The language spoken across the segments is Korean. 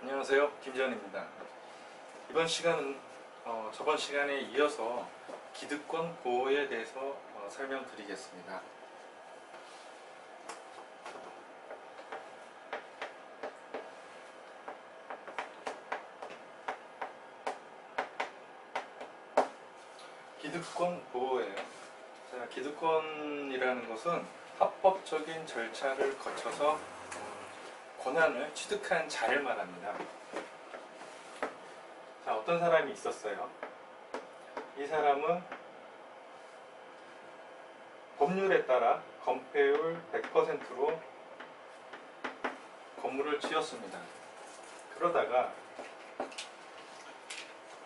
안녕하세요, 김지현입니다. 이번 시간은 저번 시간에 이어서 기득권 보호에 대해서 설명드리겠습니다. 기득권 보호예요. 자, 기득권이라는 것은 합법적인 절차를 거쳐서 권한을 취득한 자를 말합니다. 자, 어떤 사람이 있었어요. 이 사람은 법률에 따라 건폐율 100%로 건물을 지었습니다. 그러다가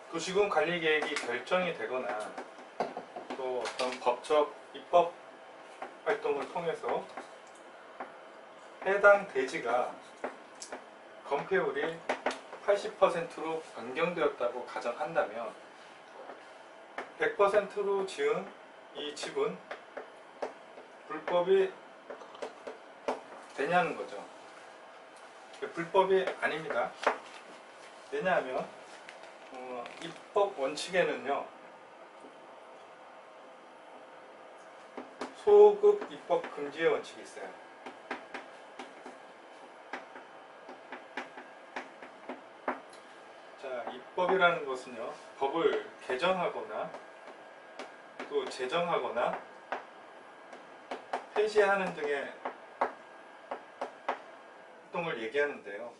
도시군 관리계획이 결정이 되거나 또 어떤 법적 입법 활동을 통해서 해당 대지가 건폐율이 80%로 변경되었다고 가정한다면 100%로 지은 이 집은 불법이 되냐는 거죠. 불법이 아닙니다. 왜냐하면 입법 원칙에는요, 소급 입법 금지의 원칙이 있어요. 자, 입법이라는 것은요, 법을 개정하거나 또 제정하거나 폐지하는 등의 활동을 얘기하는데요.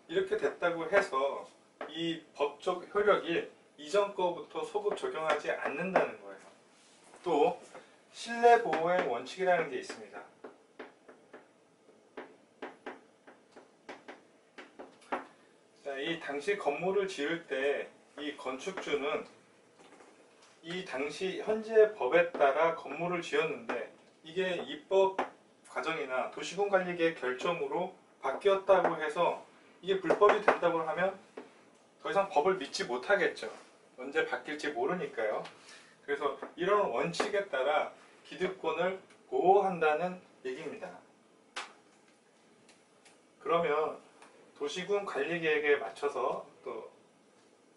이렇게 됐다고 해서 이 법적 효력이 이전 거부터 소급 적용하지 않는다는 거예요. 또 실내 보호의 원칙이라는 게 있습니다. 자, 이 당시 건물을 지을 때 이 건축주는 이 당시 현재 법에 따라 건물을 지었는데 이게 입법 과정이나 도시군관리계획 결정으로 바뀌었다고 해서 이게 불법이 된다고 하면 더 이상 법을 믿지 못하겠죠. 언제 바뀔지 모르니까요. 그래서 이런 원칙에 따라 기득권을 보호한다는 얘기입니다. 그러면 도시군 관리계획에 맞춰서 또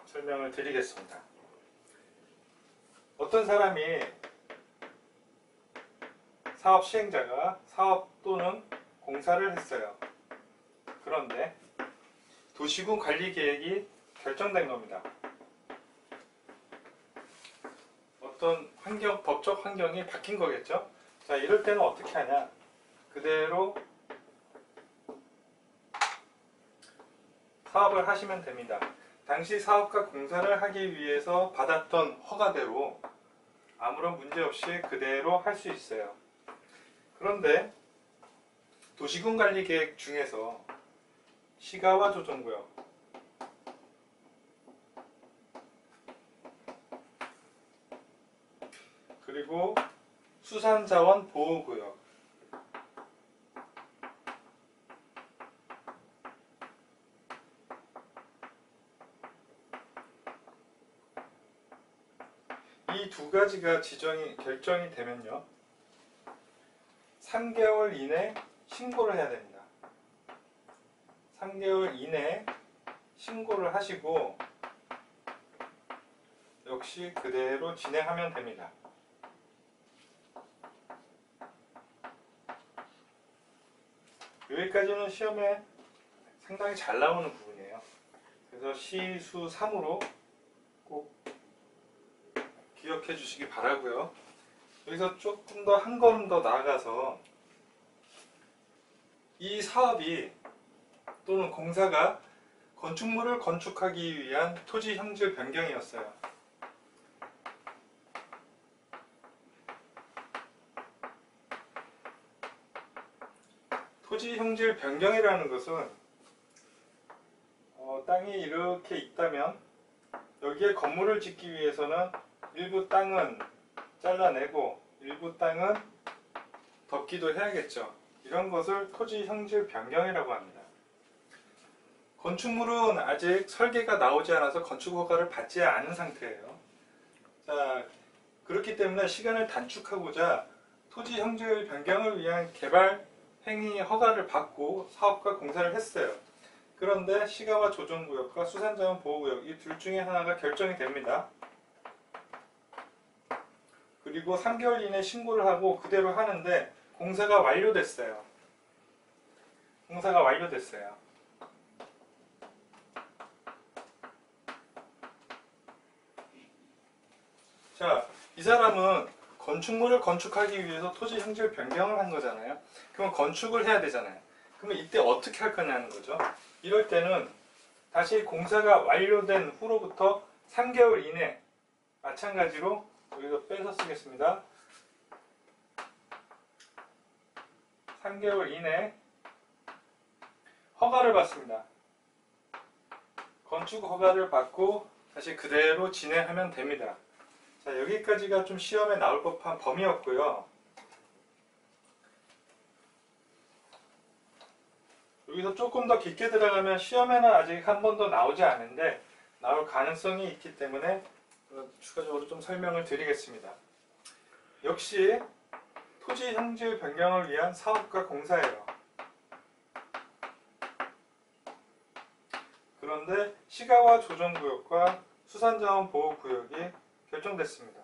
설명을 드리겠습니다. 어떤 사람이 사업 시행자가 사업 또는 공사를 했어요. 그런데 도시군 관리계획이 결정된 겁니다. 어떤 법적 환경이 바뀐 거겠죠. 자, 이럴 때는 어떻게 하냐, 그대로 사업을 하시면 됩니다. 당시 사업과 공사를 하기 위해서 받았던 허가대로 아무런 문제 없이 그대로 할 수 있어요. 그런데 도시군관리계획 중에서 시가와 조정구역, 그리고 수산자원 보호구역, 이 두 가지가 결정이 되면요, 3개월 이내 신고를 해야 됩니다. 3개월 이내에 신고를 하시고 역시 그대로 진행하면 됩니다. 여기까지는 시험에 상당히 잘 나오는 부분이에요. 그래서 시수 3으로 꼭 기억해 주시기 바라고요. 여기서 조금 더 한 걸음 더 나아가서 이 사업이 또는 공사가 건축물을 건축하기 위한 토지 형질 변경이었어요. 토지 형질 변경이라는 것은 땅이 이렇게 있다면 여기에 건물을 짓기 위해서는 일부 땅은 잘라내고 일부 땅은 덮기도 해야겠죠. 이런 것을 토지 형질 변경이라고 합니다. 건축물은 아직 설계가 나오지 않아서 건축 허가를 받지 않은 상태예요. 자, 그렇기 때문에 시간을 단축하고자 토지 형질 변경을 위한 개발 행위 허가를 받고 사업과 공사를 했어요. 그런데 시가와 조정구역과 수산자원 보호구역 이 둘 중에 하나가 결정이 됩니다. 그리고 3개월 이내 신고를 하고 그대로 하는데 공사가 완료됐어요. 공사가 완료됐어요. 자, 이 사람은 건축물을 건축하기 위해서 토지 형질 변경을 한 거잖아요. 그러면 건축을 해야 되잖아요. 그러면 이때 어떻게 할 거냐는 거죠. 이럴 때는 다시 공사가 완료된 후로부터 3개월 이내 마찬가지로 여기서 빼서 쓰겠습니다. 3개월 이내 허가를 받습니다. 건축 허가를 받고 다시 그대로 진행하면 됩니다. 자, 여기까지가 좀 시험에 나올 법한 범위였고요. 여기서 조금 더 깊게 들어가면 시험에는 아직 한 번도 나오지 않은데 나올 가능성이 있기 때문에 추가적으로 좀 설명을 드리겠습니다. 역시 토지 형질 변경을 위한 사업과 공사예요. 그런데 시가와 조정구역과 수산자원 보호구역이 결정됐습니다.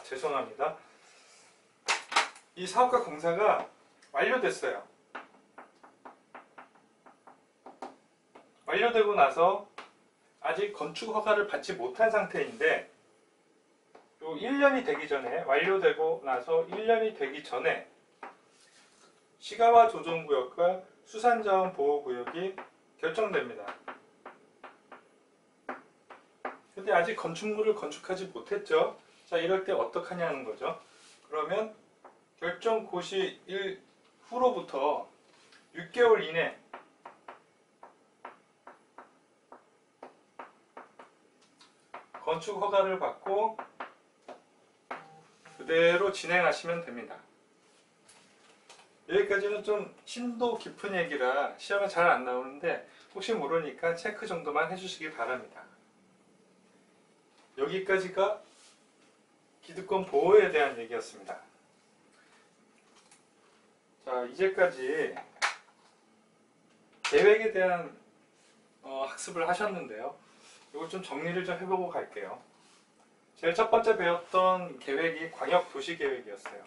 죄송합니다. 이 사업과 공사가 완료됐어요. 완료되고 나서 아직 건축 허가를 받지 못한 상태인데 요 1년이 되기 전에 완료되고 나서 1년이 되기 전에 시가와 조정구역과 수산자원 보호구역이 결정됩니다. 근데 아직 건축물을 건축하지 못했죠. 자, 이럴 때 어떡하냐는 거죠. 그러면 결정 고시 후로부터 6개월 이내 건축 허가를 받고 그대로 진행하시면 됩니다. 여기까지는 좀 심도 깊은 얘기라 시험에 잘 안 나오는데 혹시 모르니까 체크 정도만 해주시기 바랍니다. 여기까지가 기득권 보호에 대한 얘기였습니다. 자, 이제까지 계획에 대한 학습을 하셨는데요. 이걸 좀 정리를 좀 해보고 갈게요. 제일 첫 번째 배웠던 계획이 광역도시계획이었어요.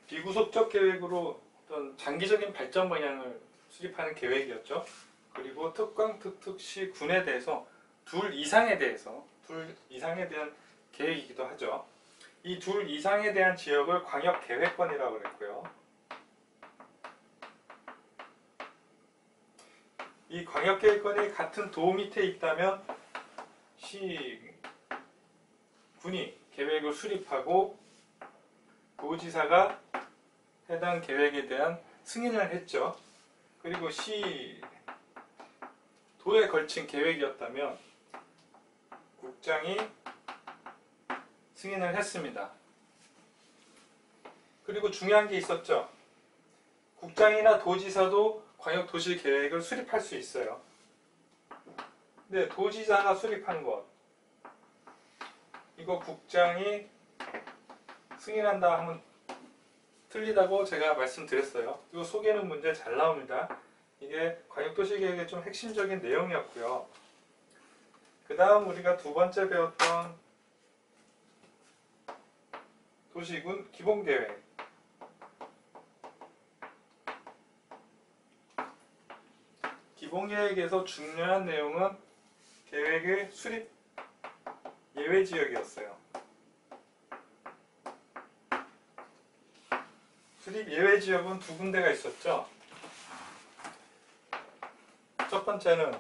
비구속적 계획으로 어떤 장기적인 발전 방향을 수립하는 계획이었죠. 그리고 특광, 특특시, 군에 대해서 둘 이상에 대한 계획이기도 하죠. 이 둘 이상에 대한 지역을 광역계획권이라고 그랬고요. 이 광역계획권이 같은 도 밑에 있다면 군이 계획을 수립하고 도지사가 해당 계획에 대한 승인을 했죠. 그리고 도에 걸친 계획이었다면 국장이 승인을 했습니다. 그리고 중요한 게 있었죠. 국장이나 도지사도 광역도시계획을 수립할 수 있어요. 근데 도지사가 수립한 것, 이거 국장이 승인한다 하면 틀리다고 제가 말씀드렸어요. 이거 속에는 문제 잘 나옵니다. 이게 광역도시계획의 좀 핵심적인 내용이었고요. 그 다음 우리가 두 번째 배웠던 도시군 기본계획. 기본계획에서 중요한 내용은 계획의 수립 예외지역이었어요. 수립 예외지역은 두 군데가 있었죠. 첫 번째는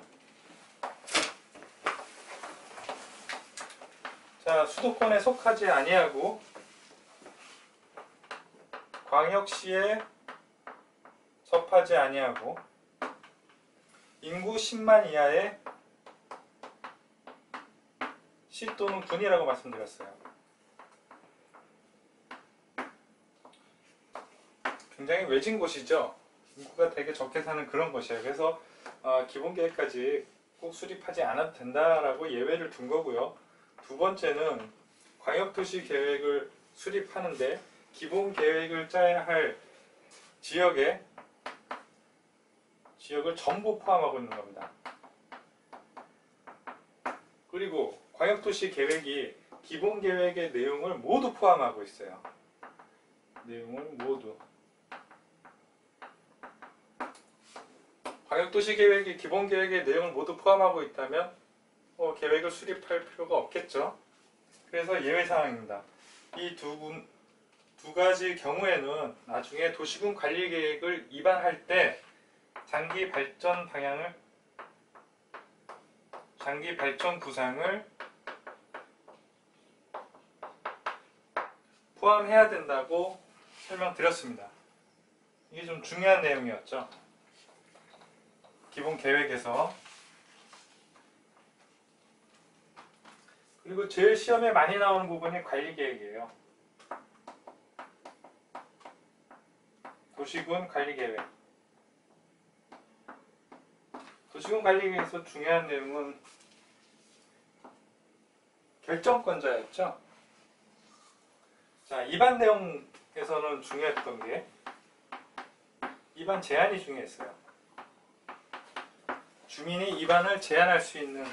수도권에 속하지 아니하고 광역시에 접하지 아니하고 인구 10만 이하의 시 또는 군이라고 말씀드렸어요. 굉장히 외진 곳이죠. 인구가 되게 적게 사는 그런 곳이에요. 그래서 기본계획까지 꼭 수립하지 않아도 된다라고 예외를 둔 거고요. 두 번째는 광역도시 계획을 수립하는데 기본 계획을 짜야 할 지역을 전부 포함하고 있는 겁니다. 그리고 광역도시 계획이 기본 계획의 내용을 모두 포함하고 있어요. 내용을 모두. 광역도시 계획이 기본 계획의 내용을 모두 포함하고 있다면 계획을 수립할 필요가 없겠죠. 그래서 예외사항입니다. 이 두 가지 경우에는 나중에 도시군 관리 계획을 입안할 때 장기 발전 구상을 포함해야 된다고 설명드렸습니다. 이게 좀 중요한 내용이었죠. 기본 계획에서. 그리고 제일 시험에 많이 나오는 부분이 관리 계획이에요. 도시군 관리 계획. 도시군 관리 계획에서 중요한 내용은 결정권자였죠. 자, 입안 내용에서는 중요했던 게 입안 제한이 중요했어요. 주민이 입안을 제한할 수 있는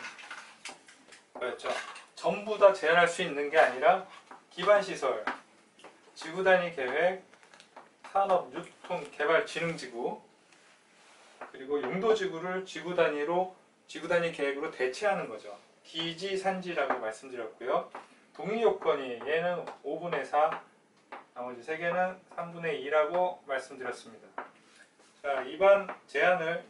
거였죠. 전부 다 제한할 수 있는 게 아니라 기반시설, 지구단위 계획, 산업, 유통, 개발, 진흥지구, 그리고 용도지구를 지구단위 계획으로 대체하는 거죠. 기지, 산지라고 말씀드렸고요. 동의요건이 얘는 5분의 4, 나머지 3개는 3분의 2라고 말씀드렸습니다. 자,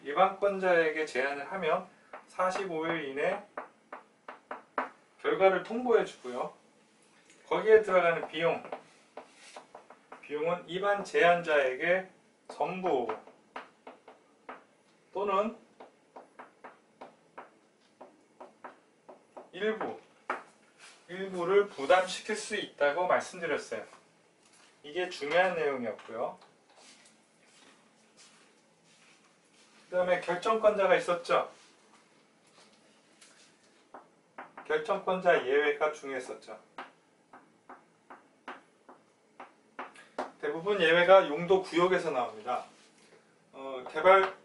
입안권자에게 제안을 하면 45일 이내 결과를 통보해 주고요. 거기에 들어가는 비용은 입안 제안자에게 전부 또는 일부를 부담시킬 수 있다고 말씀드렸어요. 이게 중요한 내용이었고요. 그 다음에 결정권자가 있었죠. 결정권자 예외가 중요했었죠. 대부분 예외가 용도구역에서 나옵니다. 개발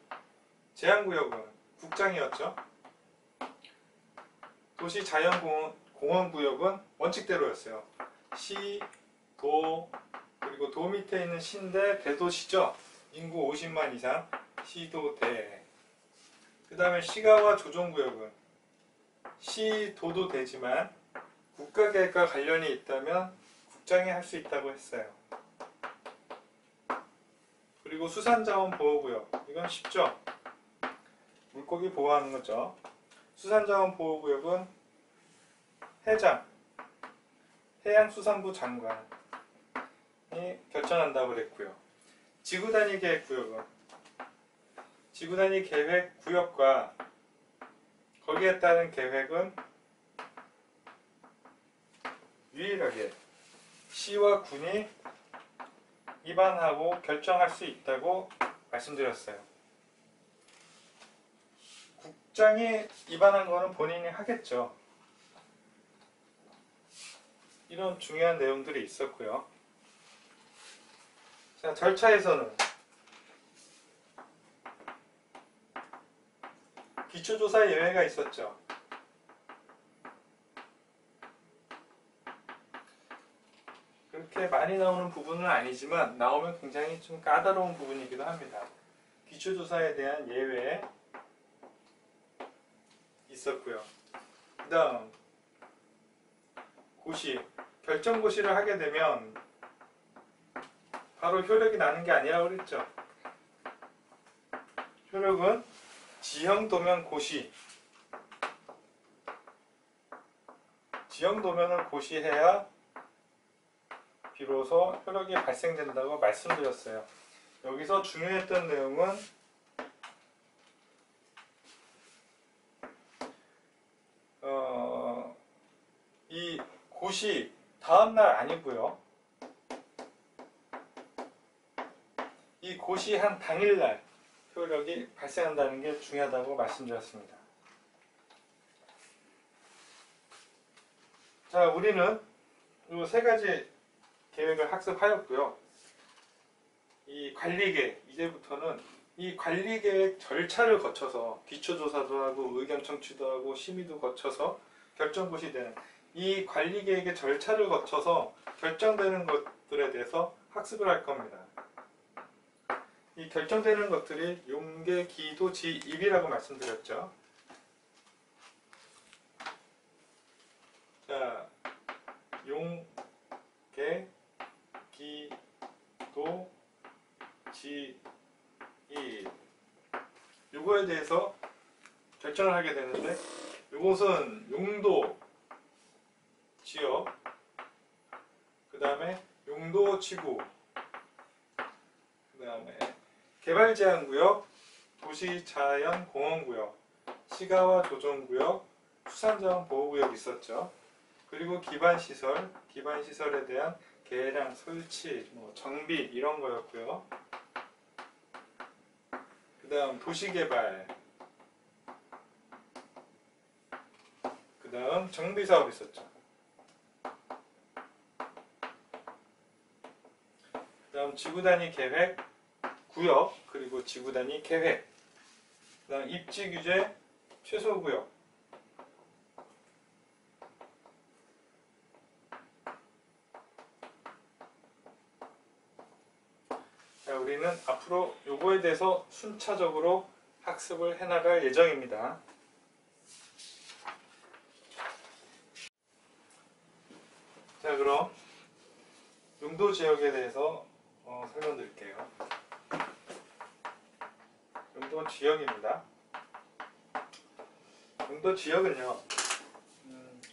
제한구역은 국장이었죠. 도시자연공원구역은 원칙대로였어요. 시, 도, 그리고 도 밑에 있는 시인데 대도시죠. 인구 50만 이상 시도 대. 그 다음에 시가와 조정구역은 시, 도도 되지만 국가계획과 관련이 있다면 국장이 할 수 있다고 했어요. 그리고 수산자원보호구역, 이건 쉽죠. 물고기 보호하는 거죠. 수산자원보호구역은 해양수산부 장관이 결정한다고 그랬고요. 지구단위 계획구역은 지구단위 계획구역과 거기에 따른 계획은 유일하게 시와 군이 입안하고 결정할 수 있다고 말씀드렸어요. 국장이 입안한 거는 본인이 하겠죠. 이런 중요한 내용들이 있었고요. 자, 절차에서는 기초조사 예외가 있었죠. 그렇게 많이 나오는 부분은 아니지만 나오면 굉장히 좀 까다로운 부분이기도 합니다. 기초조사에 대한 예외 있었고요. 그 다음 결정고시를 하게 되면 바로 효력이 나는 게 아니라고 그랬죠. 효력은 지형도면 고시, 지형도면을 고시해야 비로소 효력이 발생된다고 말씀드렸어요. 여기서 중요했던 내용은 이 고시 다음날 아니고요. 이 고시한 당일날 효력이 발생한다는 게 중요하다고 말씀드렸습니다. 자, 우리는 이 세 가지 계획을 학습하였고요. 이 관리계획, 이제부터는 이 관리계획 절차를 거쳐서 기초조사도 하고 의견 청취도 하고 심의도 거쳐서 결정굿이 되는 이 관리계획의 절차를 거쳐서 결정되는 것들에 대해서 학습을 할 겁니다. 이 결정되는 것들이 용계, 기도, 지, 입이라고 말씀드렸죠. 자, 용계, 기도, 지, 입. 요거에 대해서 결정을 하게 되는데, 요것은 용도, 지역, 그 다음에 용도, 지구, 그 다음에 개발제한구역, 도시자연공원구역, 시가와 조정구역, 수산자원보호구역 있었죠. 그리고 기반시설, 기반시설에 대한 계량, 설치, 정비 이런 거였고요. 그 다음 도시개발, 그 다음 정비사업 있었죠. 그 다음 지구단위 계획, 구역, 그리고 지구단위 계획, 그 다음 입지규제, 최소구역, 자, 우리는 앞으로 요거에 대해서 순차적으로 학습을 해나갈 예정입니다. 자, 그럼 용도 지역에 대해서 설명드릴게요. 용도 지역입니다. 용도 지역은요,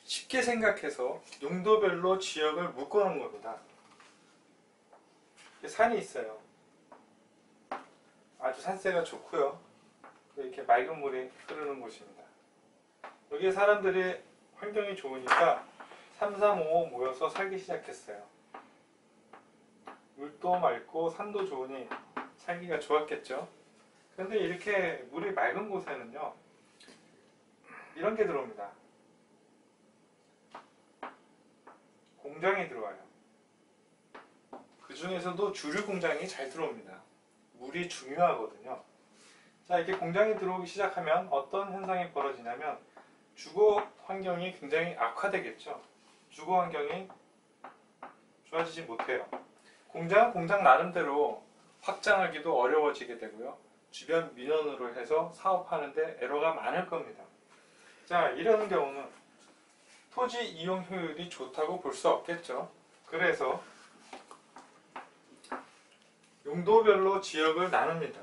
쉽게 생각해서 용도별로 지역을 묶어놓은 겁니다. 산이 있어요. 아주 산세가 좋고요. 이렇게 맑은 물이 흐르는 곳입니다. 여기에 사람들이 환경이 좋으니까 3, 3, 5 모여서 살기 시작했어요. 물도 맑고 산도 좋으니 살기가 좋았겠죠. 그런데 이렇게 물이 맑은 곳에는요, 이런 게 들어옵니다. 공장이 들어와요. 그 중에서도 주류 공장이 잘 들어옵니다. 물이 중요하거든요. 자, 이렇게 공장이 들어오기 시작하면 어떤 현상이 벌어지냐면 주거 환경이 굉장히 악화되겠죠. 주거 환경이 좋아지지 못해요. 공장은 공장 나름대로 확장하기도 어려워지게 되고요. 주변 민원으로 해서 사업하는데 에러가 많을 겁니다. 자, 이런 경우는 토지 이용 효율이 좋다고 볼 수 없겠죠. 그래서 용도별로 지역을 나눕니다.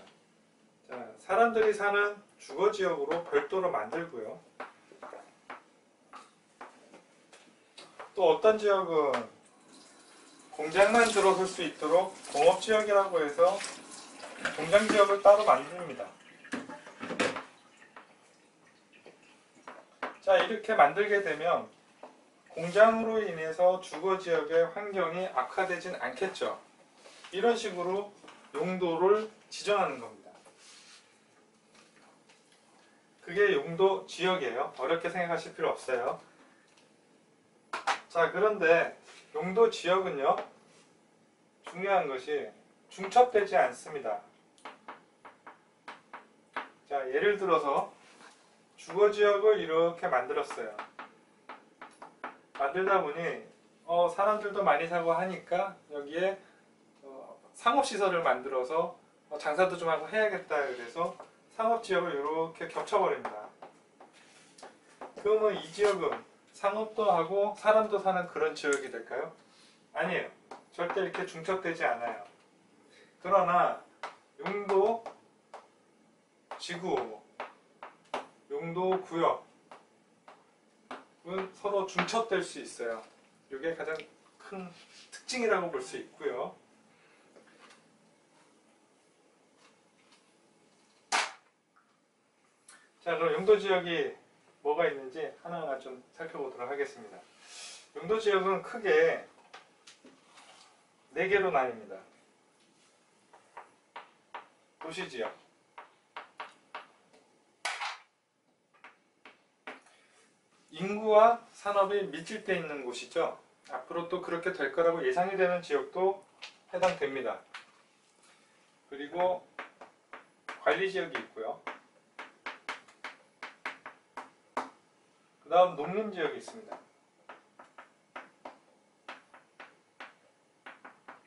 자, 사람들이 사는 주거지역으로 별도로 만들고요. 또 어떤 지역은 공장만 들어설 수 있도록 공업지역이라고 해서 공장지역을 따로 만듭니다. 자, 이렇게 만들게 되면 공장으로 인해서 주거지역의 환경이 악화되진 않겠죠. 이런 식으로 용도를 지정하는 겁니다. 그게 용도 지역이에요. 어렵게 생각하실 필요 없어요. 자, 그런데 용도 지역은요, 중요한 것이 중첩되지 않습니다. 자, 예를 들어서 주거지역을 이렇게 만들었어요. 만들다 보니 사람들도 많이 사고 하니까 여기에 상업시설을 만들어서 장사도 좀 하고 해야겠다 그래서 상업지역을 이렇게 겹쳐버립니다. 그러면 이 지역은 상업도 하고 사람도 사는 그런 지역이 될까요? 아니에요. 절대 이렇게 중첩되지 않아요. 그러나 용도 지구, 용도 구역은 서로 중첩될 수 있어요. 이게 가장 큰 특징이라고 볼 수 있고요. 자, 그럼 용도 지역이 뭐가 있는지 하나하나 좀 살펴보도록 하겠습니다. 용도 지역은 크게 4개로 나뉩니다. 도시지역, 인구와 산업이 밀집되어 있는 곳이죠. 앞으로 또 그렇게 될 거라고 예상이 되는 지역도 해당됩니다. 그리고 관리지역이 있고요. 그 다음 농림지역이 있습니다.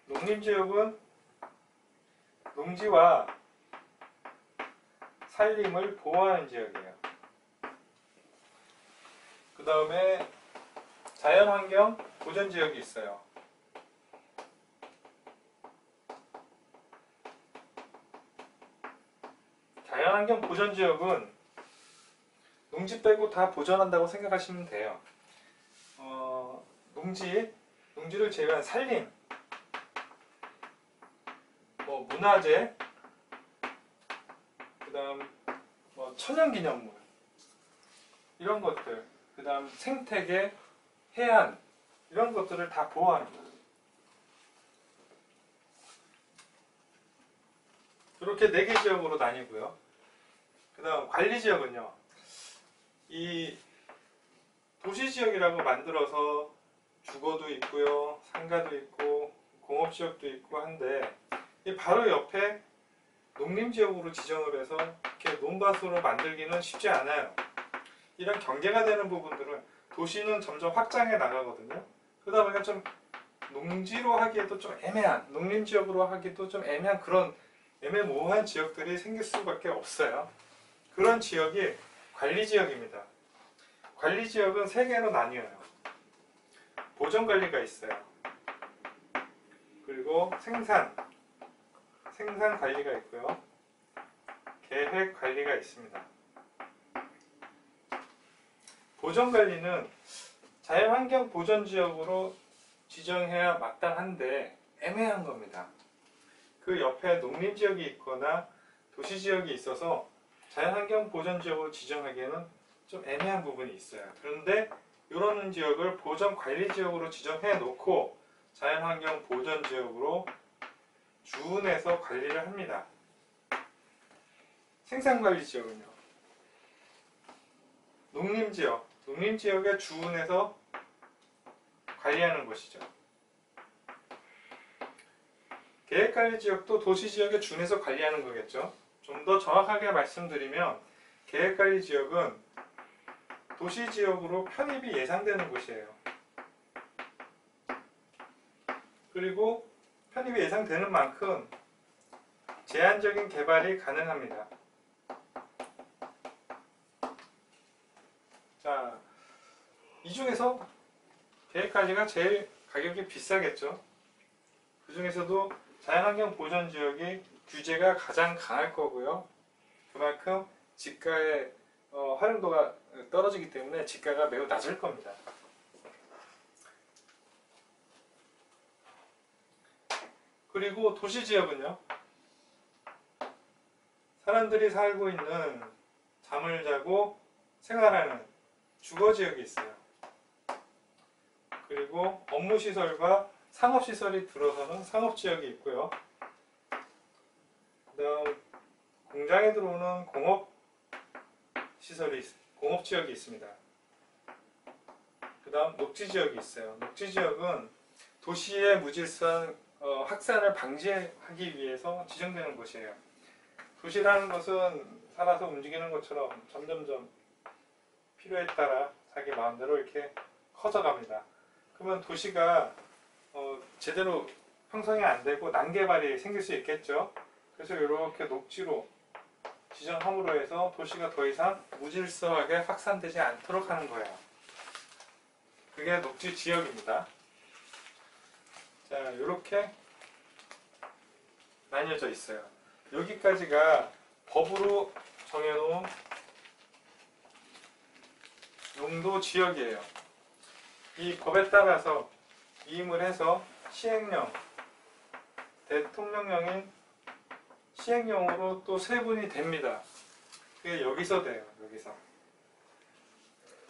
농림지역은 농지와 산림을 보호하는 지역이에요. 그 다음에 자연환경 보전지역이 있어요. 자연환경 보전지역은 농지 빼고 다 보전한다고 생각하시면 돼요. 농지를 제외한 산림, 문화재, 그 다음 천연기념물, 이런 것들, 그 다음 생태계, 해안, 이런 것들을 다 보호합니다. 이렇게 4개 지역으로 나뉘고요. 그 다음 관리지역은요, 이 도시지역이라고 만들어서 주거도 있고요, 상가도 있고 공업지역도 있고 한데, 이 바로 옆에 농림지역으로 지정을 해서 이렇게 논밭으로 만들기는 쉽지 않아요. 이런 경계가 되는 부분들은 도시는 점점 확장해 나가거든요. 그러다 보니까 좀 농지로 하기에도 좀 애매한, 농림지역으로 하기도 좀 애매한 그런 애매모호한 지역들이 생길 수밖에 없어요. 그런 지역이 관리지역입니다. 관리지역은 3개로 나뉘어요. 보전관리가 있어요. 그리고 생산관리가 있고요. 계획관리가 있습니다. 보전관리는 자연환경 보전지역으로 지정해야 마땅한데 애매한 겁니다. 그 옆에 농림지역이 있거나 도시지역이 있어서 자연환경 보전지역으로 지정하기에는 좀 애매한 부분이 있어요. 그런데 이런 지역을 보전관리지역으로 지정해 놓고 자연환경 보전지역으로 주운해서 관리를 합니다. 생산관리지역은요, 농림지역에 주운해서 관리하는 것이죠. 계획관리지역도 도시지역에 준해서 관리하는 거겠죠. 좀 더 정확하게 말씀드리면 계획관리지역은 도시지역으로 편입이 예상되는 곳이에요. 그리고 편입이 예상되는 만큼 제한적인 개발이 가능합니다. 자, 이 중에서 계획관리가 제일 가격이 비싸겠죠. 그 중에서도 자연환경 보전지역이 규제가 가장 강할 거고요. 그만큼 지가의 활용도가 떨어지기 때문에 지가가 매우 낮을 겁니다. 그리고 도시지역은요, 사람들이 살고 있는, 잠을 자고 생활하는 주거지역이 있어요. 그리고 업무시설과 상업시설이 들어서는 상업지역이 있고요. 그 다음 공장에 들어오는 공업지역이 있습니다. 그 다음 녹지지역이 있어요. 녹지지역은 도시의 무질서한 확산을 방지하기 위해서 지정되는 곳이에요. 도시라는 것은 살아서 움직이는 것처럼 점점점 필요에 따라 자기 마음대로 이렇게 커져갑니다. 그러면 도시가 제대로 형성이 안 되고 난개발이 생길 수 있겠죠. 그래서 이렇게 녹지로 지정함으로 해서 도시가 더 이상 무질서하게 확산되지 않도록 하는 거예요. 그게 녹지 지역입니다. 자, 이렇게 나뉘어져 있어요. 여기까지가 법으로 정해놓은 용도 지역이에요. 이 법에 따라서 이임을 해서 시행령, 대통령령인 시행령으로 또 세분이 됩니다. 그게 여기서 돼요. 여기서.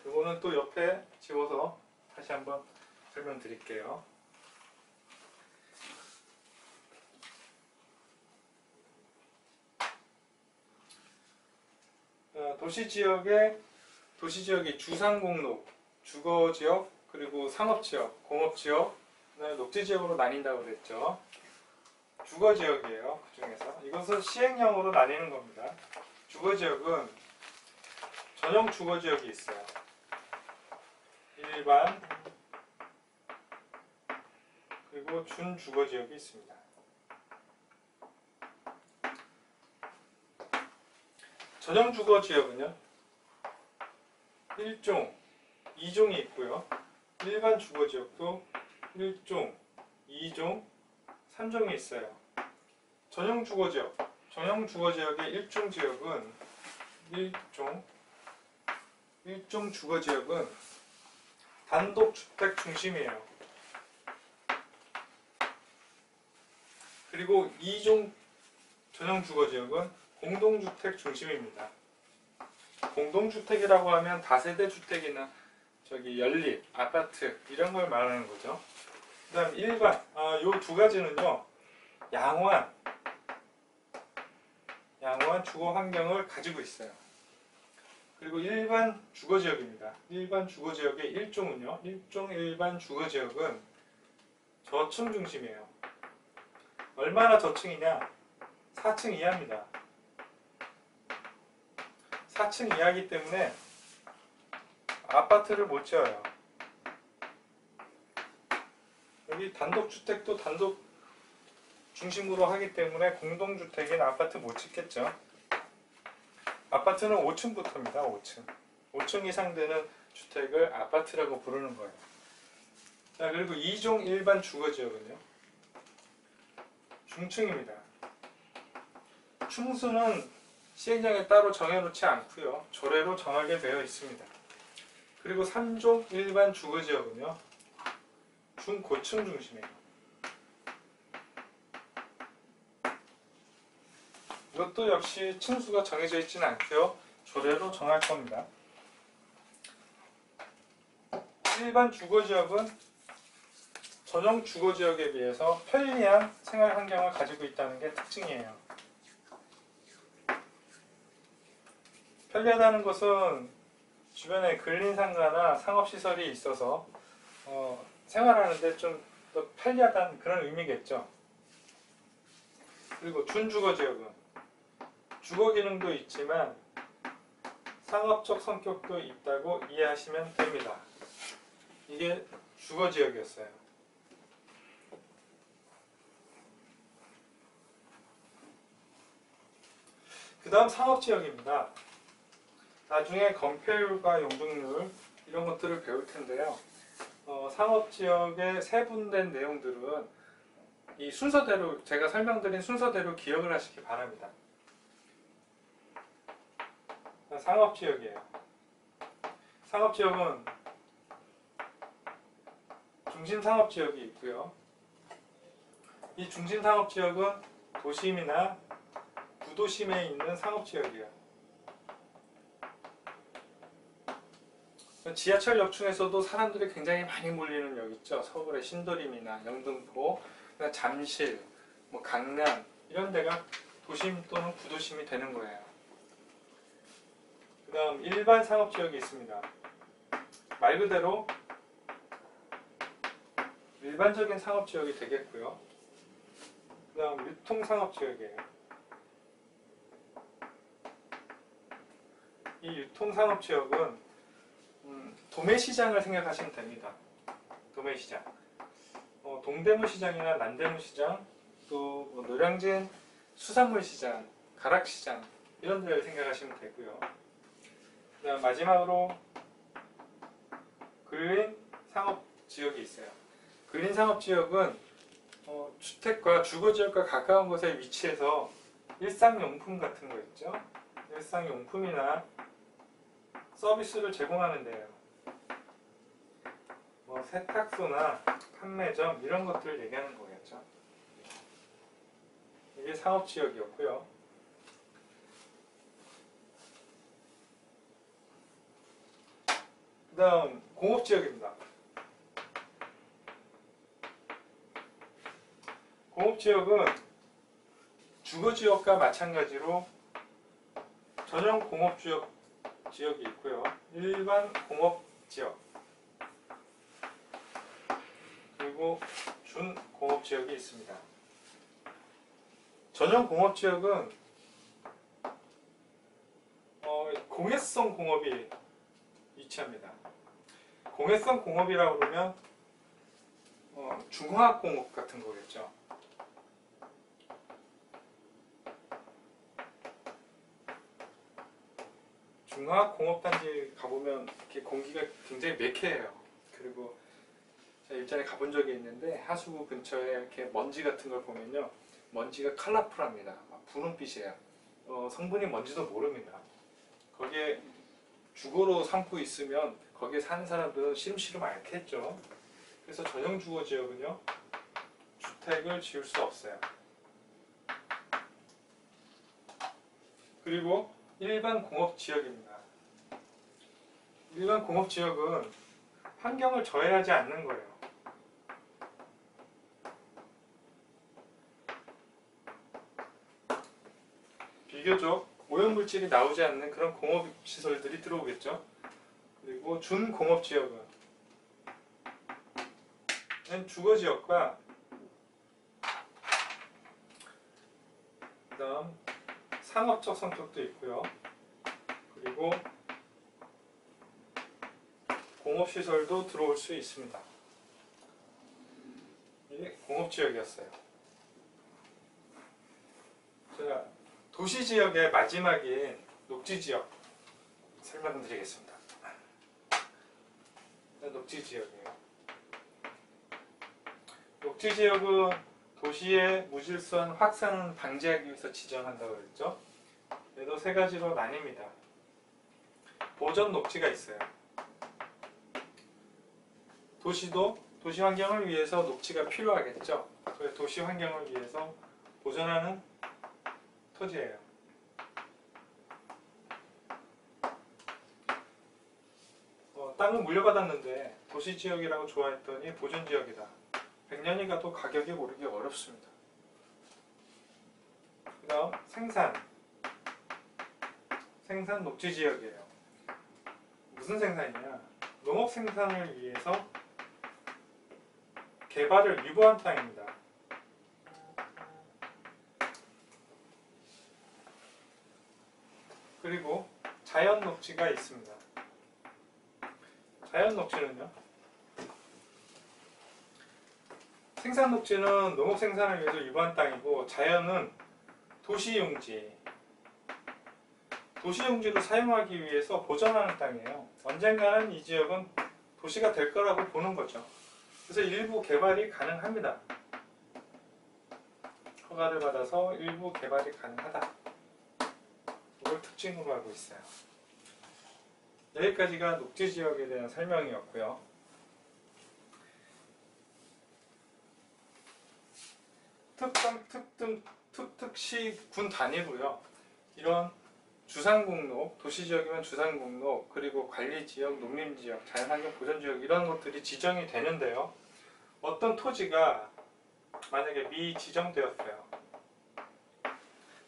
이거는 또 옆에 집어서 다시 한번 설명드릴게요. 도시지역의 도시지역이 주상공로, 주거지역, 그리고 상업지역, 공업지역, 녹지지역으로 나뉜다고 그랬죠. 주거지역이에요. 그 중에서 이것은 시행령으로 나뉘는 겁니다. 주거지역은 전용 주거지역이 있어요. 일반 그리고 준주거지역이 있습니다. 전용 주거지역은요 1종, 2종이 있고요. 일반 주거지역도 1종, 2종, 3종이 있어요. 전용 주거지역, 전용 주거지역의 1종 지역은 1종 주거지역은 단독주택 중심이에요. 그리고 2종 전용 주거지역은 공동주택 중심입니다. 공동주택이라고 하면 다세대 주택이나 연립, 아파트 이런 걸 말하는 거죠. 그 다음 일반, 요 두 가지는요 양호한 주거 환경을 가지고 있어요. 그리고 일반 주거지역입니다. 일반 주거지역의 1종은요 1종 일반 주거지역은 저층 중심이에요. 얼마나 저층이냐? 4층 이하입니다. 4층 이하이기 때문에 아파트를 못 지어요. 여기 단독주택도 단독 중심으로 하기 때문에 공동주택인 아파트 못 짓겠죠. 아파트는 5층부터입니다. 5층 이상 되는 주택을 아파트라고 부르는 거예요. 자, 그리고 2종 일반 주거지역은요 중층입니다. 층수는 시행령에 따로 정해놓지 않고요 조례로 정하게 되어 있습니다. 그리고 3종 일반 주거지역은요 중고층 중심이에요. 이것도 역시 층수가 정해져 있지는 않고요 조례로 정할 겁니다. 일반 주거지역은 전용 주거지역에 비해서 편리한 생활 환경을 가지고 있다는 게 특징이에요. 편리하다는 것은 주변에 근린상가나 상업시설이 있어서 생활하는데 좀 더 편리하다는 그런 의미겠죠. 그리고 준주거지역은 주거 기능도 있지만 상업적 성격도 있다고 이해하시면 됩니다. 이게 주거지역이었어요. 그 다음 상업지역입니다. 나중에 건폐율과 용적률 이런 것들을 배울 텐데요. 상업지역의 세분된 내용들은 이 순서대로 제가 설명드린 순서대로 기억을 하시기 바랍니다. 상업지역이에요. 상업지역은 중심상업지역이 있고요. 이 중심상업지역은 도심이나 구도심에 있는 상업지역이에요. 지하철역 중에서도 사람들이 굉장히 많이 몰리는 역 있죠. 서울의 신도림이나 영등포, 잠실, 강남 이런 데가 도심 또는 구도심이 되는 거예요. 그 다음 일반 상업지역이 있습니다. 말 그대로 일반적인 상업지역이 되겠고요. 그 다음 유통상업지역이에요. 이 유통상업지역은 도매시장을 생각하시면 됩니다. 도매시장. 동대문시장이나 남대문시장, 또 노량진 수산물시장, 가락시장 이런 데를 생각하시면 되고요. 그다음 마지막으로 근린상업지역이 있어요. 근린상업지역은 주택과 주거지역과 가까운 곳에 위치해서 일상용품 같은 거 있죠. 일상용품이나 서비스를 제공하는 데예요. 세탁소나 판매점 이런 것들을 얘기하는 거겠죠. 이게 상업지역이었고요. 그 다음 공업지역입니다. 공업지역은 주거지역과 마찬가지로 전용 공업지역 지역이 있고요. 일반 공업 지역 그리고 준공업 지역이 있습니다. 전용 공업 지역은 공해성 공업이 위치합니다. 공해성 공업이라고 그러면 중화학공업 같은 거겠죠. 중화학공업단지 가보면 이렇게 공기가 굉장히 매캐해요. 그리고 제가 일전에 가본 적이 있는데 하수구 근처에 이렇게 먼지 같은 걸 보면요, 먼지가 컬러풀합니다. 분홍빛이에요. 성분이 뭔지도 모릅니다. 거기에 주거로 삼고 있으면 거기에 사는 사람들은 시름시름 앓겠죠. 그래서 전용 주거 지역은요, 주택을 지을 수 없어요. 그리고 일반 공업 지역입니다. 일반 공업 지역은 환경을 저해하지 않는 거예요. 비교적 오염물질이 나오지 않는 그런 공업시설들이 들어오겠죠. 그리고 준공업지역은 주거지역과 그 다음 상업적 성격도 있고요. 그리고 공업시설도 들어올 수 있습니다. 이게 공업지역이었어요. 제가 도시지역의 마지막인 녹지지역 설명드리겠습니다. 녹지지역이에요. 녹지지역은 도시의 무질서한 확산을 방지하기 위해서 지정한다고 했죠. 얘도 세 가지로 나뉩니다. 보전 녹지가 있어요. 도시도 도시 환경을 위해서 녹지가 필요하겠죠. 그래서 도시 환경을 위해서 보전하는 토지예요. 땅을 물려받았는데 도시지역이라고 좋아했더니 보전지역이다. 100년이 가도 가격이 오르기 어렵습니다. 그 다음 생산 녹지지역이에요. 무슨 생산이냐? 농업 생산을 위해서 개발을 유보한 땅입니다. 그리고 자연 녹지가 있습니다. 자연 녹지는요, 생산 녹지는 농업 생산을 위해서 유보한 땅이고, 자연은 도시용지, 도시용지로 사용하기 위해서 보전하는 땅이에요. 언젠가는 이 지역은 도시가 될 거라고 보는 거죠. 그래서 일부 개발이 가능합니다. 허가를 받아서 일부 개발이 가능하다. 이걸 특징으로 하고 있어요. 여기까지가 녹지지역에 대한 설명이었고요. 특특시 군 단위로요, 이런 주상공록, 도시지역이면 주상공록, 그리고 관리지역, 농림지역, 자연환경 보전지역, 이런 것들이 지정이 되는데요, 어떤 토지가 만약에 미지정되었어요,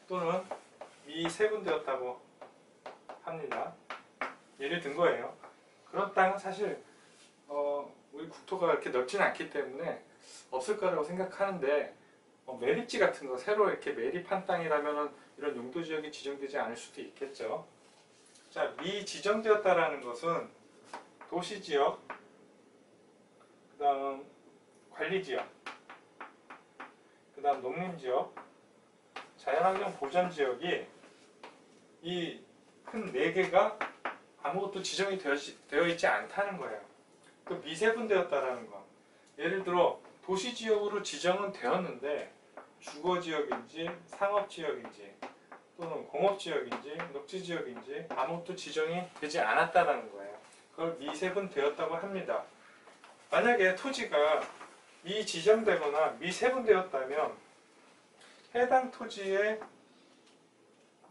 또는 미세분되었다고 합니다. 예를 든 거예요. 그런 땅은 사실 우리 국토가 그렇게 넓지는 않기 때문에 없을 거라고 생각하는데, 매립지 같은 거 새로 이렇게 매립한 땅이라면 이런 용도지역이 지정되지 않을 수도 있겠죠. 자, 미지정되었다라는 것은 도시지역, 그 다음 관리지역, 그 다음 농림지역, 자연환경 보전지역이 이 큰 4개가 아무것도 지정이 되어 있지 않다는 거예요. 또 미세분되었다라는 거, 예를 들어 도시지역으로 지정은 되었는데 주거지역인지 상업지역인지 또는 공업지역인지 녹지지역인지 아무것도 지정이 되지 않았다는 거예요. 그걸 미세분되었다고 합니다. 만약에 토지가 미지정되거나 미세분되었다면 해당 토지의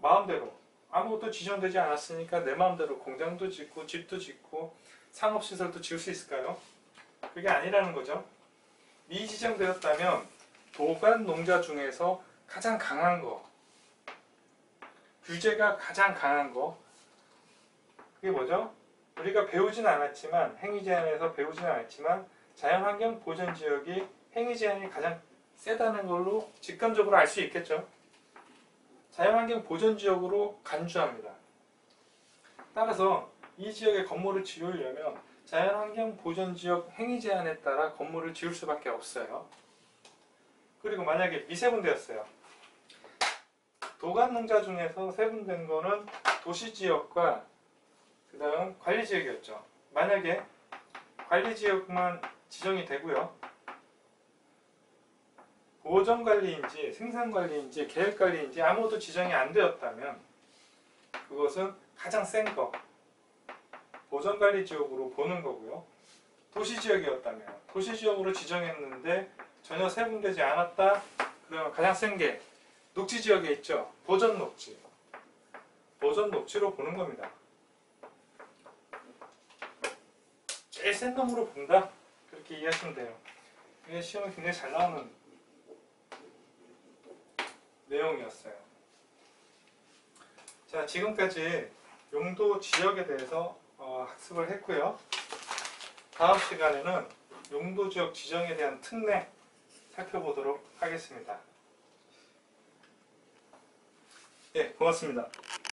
마음대로, 아무것도 지정되지 않았으니까 내 마음대로 공장도 짓고 집도 짓고 상업시설도 지을 수 있을까요? 그게 아니라는 거죠. 미지정되었다면 도간 농자 중에서 가장 강한 거, 규제가 가장 강한 거, 그게 뭐죠? 우리가 배우진 않았지만, 행위 제한에서 배우진 않았지만 자연환경 보전지역이 행위 제한이 가장 세다는 걸로 직감적으로 알 수 있겠죠. 자연환경 보전지역으로 간주합니다. 따라서 이 지역에 건물을 지으려면 자연환경 보전지역 행위 제한에 따라 건물을 지을 수밖에 없어요. 그리고 만약에 미세분되었어요. 도간농자 중에서 세분된 거는 도시지역과 그 다음 관리지역이었죠. 만약에 관리지역만 지정이 되고요. 보전관리인지 생산관리인지 계획관리인지 아무도 지정이 안 되었다면 그것은 가장 센 거, 보전관리지역으로 보는 거고요. 도시지역이었다면 도시지역으로 지정했는데 전혀 세분되지 않았다. 그러면 가장 센 게 녹지지역에 있죠. 보전녹지. 보전녹지로 보는 겁니다. 제일 센 놈으로 본다. 그렇게 이해하시면 돼요. 이게 시험에 굉장히 잘 나오는 내용이었어요. 자, 지금까지 용도 지역에 대해서 학습을 했고요. 다음 시간에는 용도 지역 지정에 대한 특례 살펴보도록 하겠습니다. 네, 고맙습니다.